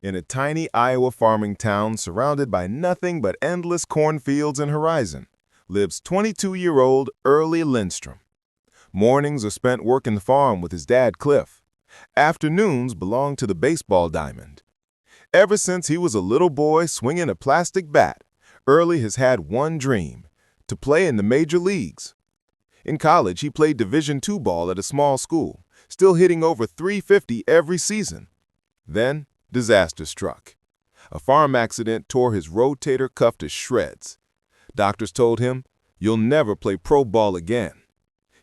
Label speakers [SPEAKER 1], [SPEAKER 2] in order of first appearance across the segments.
[SPEAKER 1] In a tiny Iowa farming town surrounded by nothing but endless cornfields and horizon, lives 22-year-old Early Lindstrom. Mornings are spent working the farm with his dad, Cliff. Afternoons belong to the baseball diamond. Ever since he was a little boy swinging a plastic bat, Early has had one dream: to play in the major leagues. In college, he played Division II ball at a small school, still hitting over .350 every season. Then, disaster struck. A farm accident tore his rotator cuff to shreds. Doctors told him, "You'll never play pro ball again."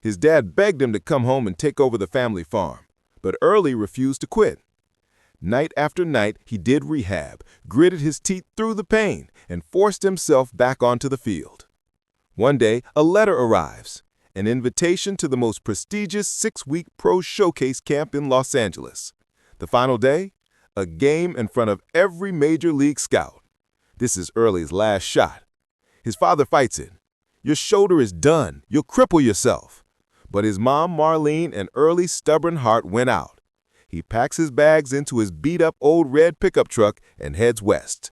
[SPEAKER 1] His dad begged him to come home and take over the family farm, but Early refused to quit. Night after night, he did rehab, gritted his teeth through the pain, and forced himself back onto the field. One day, a letter arrives, an invitation to the most prestigious 6-week pro showcase camp in Los Angeles. The final day, a game in front of every major league scout. This is Early's last shot. His father fights it. "Your shoulder is done. You'll cripple yourself." But his mom, Marlene, and Early's stubborn heart went out. He packs his bags into his beat-up old red pickup truck and heads west.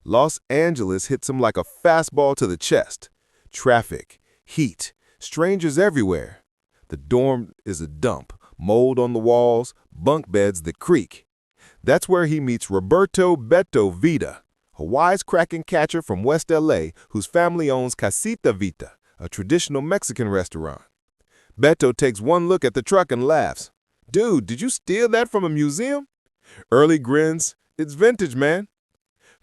[SPEAKER 1] Los Angeles hits him like a fastball to the chest. Traffic, heat, strangers everywhere. The dorm is a dump, mold on the walls, bunk beds that creak. That's where he meets Roberto "Beto" Vida, a wisecracking catcher from West LA whose family owns Casita Vita, a traditional Mexican restaurant. Beto takes one look at the truck and laughs. "Dude, did you steal that from a museum?" Early grins. "It's vintage, man."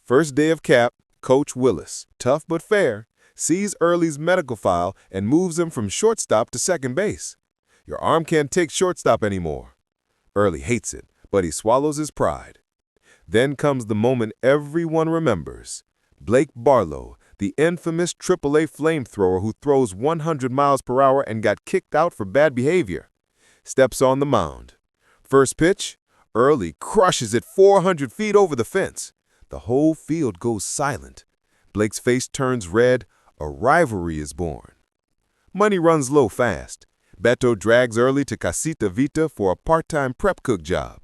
[SPEAKER 1] First day of camp, Coach Willis, tough but fair, sees Early's medical file and moves him from shortstop to second base. "Your arm can't take shortstop anymore." Early hates it, but he swallows his pride. Then comes the moment everyone remembers. Blake Barlow, the infamous AAA flamethrower who throws 100 miles per hour and got kicked out for bad behavior, steps on the mound. First pitch, Early crushes it 400 feet over the fence. The whole field goes silent. Blake's face turns red. A rivalry is born. Money runs low fast. Beto drags Early to Casita Vita for a part-time prep cook job.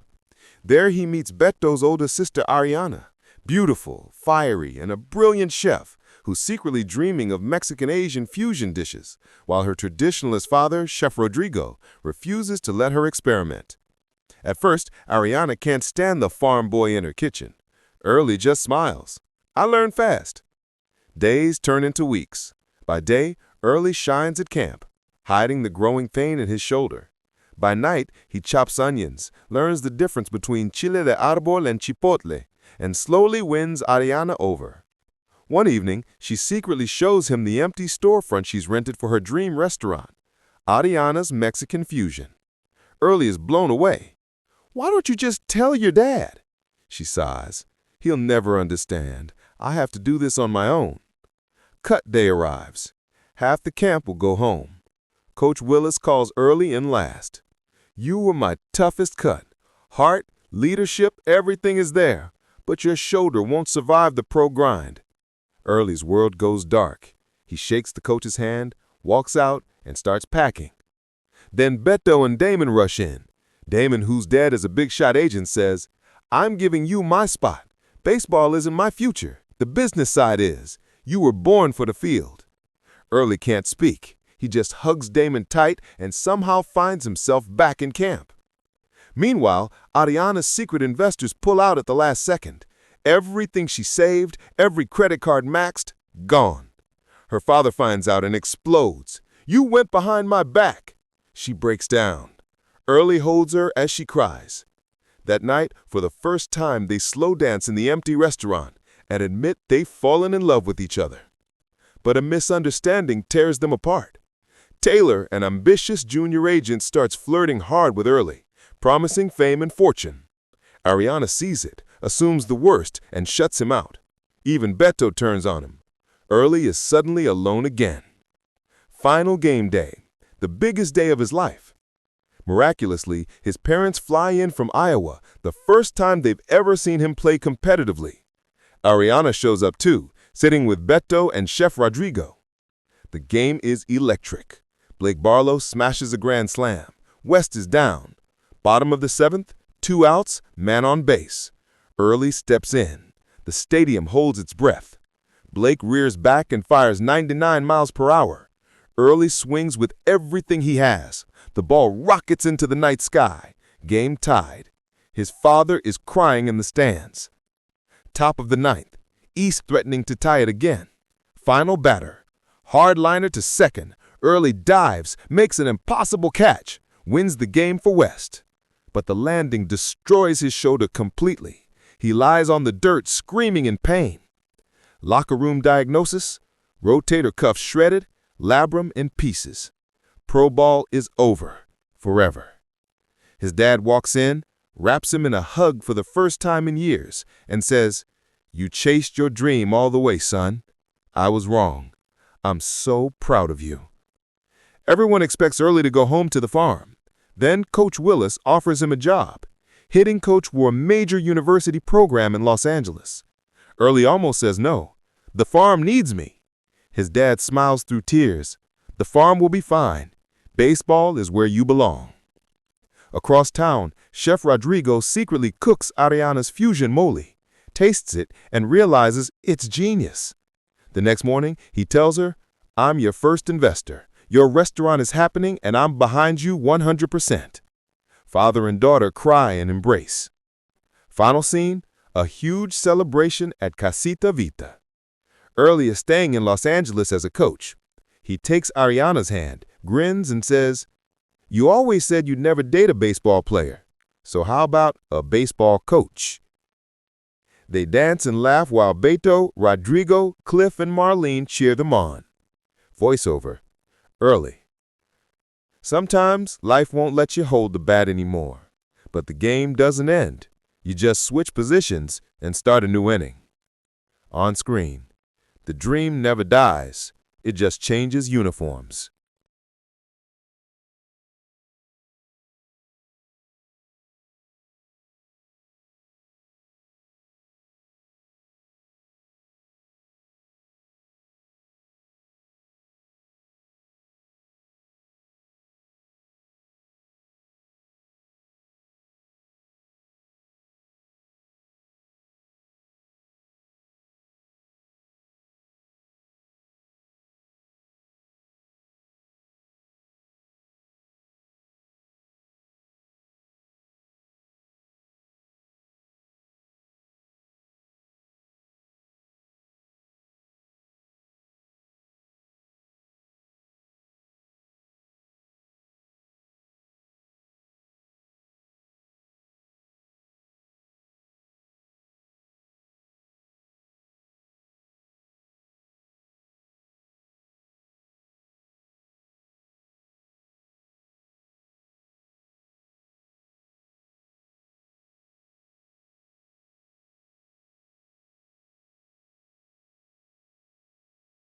[SPEAKER 1] There he meets Beto's older sister Ariana, beautiful, fiery, and a brilliant chef who's secretly dreaming of Mexican-Asian fusion dishes, while her traditionalist father, Chef Rodrigo, refuses to let her experiment. At first, Ariana can't stand the farm boy in her kitchen. Early just smiles. "I learn fast." Days turn into weeks. By day, Early shines at camp, hiding the growing pain in his shoulder. By night, he chops onions, learns the difference between chile de árbol and chipotle, and slowly wins Ariana over. One evening, she secretly shows him the empty storefront she's rented for her dream restaurant, Ariana's Mexican Fusion. Early is blown away. "Why don't you just tell your dad?" She sighs. "He'll never understand. I have to do this on my own." Cut day arrives. Half the camp will go home. Coach Willis calls Early in last. "You were my toughest cut. Heart, leadership, everything is there, but your shoulder won't survive the pro grind." Early's world goes dark. He shakes the coach's hand, walks out, and starts packing. Then Beto and Damon rush in. Damon, whose dad is a big-shot agent, says, "I'm giving you my spot. Baseball isn't my future. The business side is. You were born for the field." Early can't speak. He just hugs Damon tight and somehow finds himself back in camp. Meanwhile, Ariana's secret investors pull out at the last second. Everything she saved, every credit card maxed, gone. Her father finds out and explodes. "You went behind my back." She breaks down. Early holds her as she cries. That night, for the first time, they slow dance in the empty restaurant and admit they've fallen in love with each other. But a misunderstanding tears them apart. Taylor, an ambitious junior agent, starts flirting hard with Early, promising fame and fortune. Ariana sees it, assumes the worst, and shuts him out. Even Beto turns on him. Early is suddenly alone again. Final game day, the biggest day of his life. Miraculously, his parents fly in from Iowa, the first time they've ever seen him play competitively. Ariana shows up too, sitting with Beto and Chef Rodrigo. The game is electric. Blake Barlow smashes a grand slam. West is down. Bottom of the 7th, 2 outs, man on base. Early steps in. The stadium holds its breath. Blake rears back and fires 99 miles per hour. Early swings with everything he has. The ball rockets into the night sky. Game tied. His father is crying in the stands. Top of the ninth. East threatening to tie it again. Final batter. Hardliner to second. Early dives, makes an impossible catch, wins the game for West. But the landing destroys his shoulder completely. He lies on the dirt screaming in pain. Locker room diagnosis, rotator cuff shredded, labrum in pieces. Pro ball is over, forever. His dad walks in, wraps him in a hug for the first time in years, and says, "You chased your dream all the way, son. I was wrong. I'm so proud of you." Everyone expects Early to go home to the farm. Then Coach Willis offers him a job. Hitting coach for a major university program in Los Angeles. Early almost says no. "The farm needs me." His dad smiles through tears. "The farm will be fine. Baseball is where you belong." Across town, Chef Rodrigo secretly cooks Ariana's fusion mole, tastes it, and realizes it's genius. The next morning, he tells her, "I'm your first investor. Your restaurant is happening, and I'm behind you 100%. Father and daughter cry and embrace. Final scene, a huge celebration at Casita Vita. Early is staying in Los Angeles as a coach. He takes Ariana's hand, grins, and says, "You always said you'd never date a baseball player. So how about a baseball coach?" They dance and laugh while Beto, Rodrigo, Cliff, and Marlene cheer them on. Voiceover. Early. Sometimes life won't let you hold the bat anymore, but the game doesn't end. You just switch positions and start a new inning. On screen. The dream never dies. It just changes uniforms.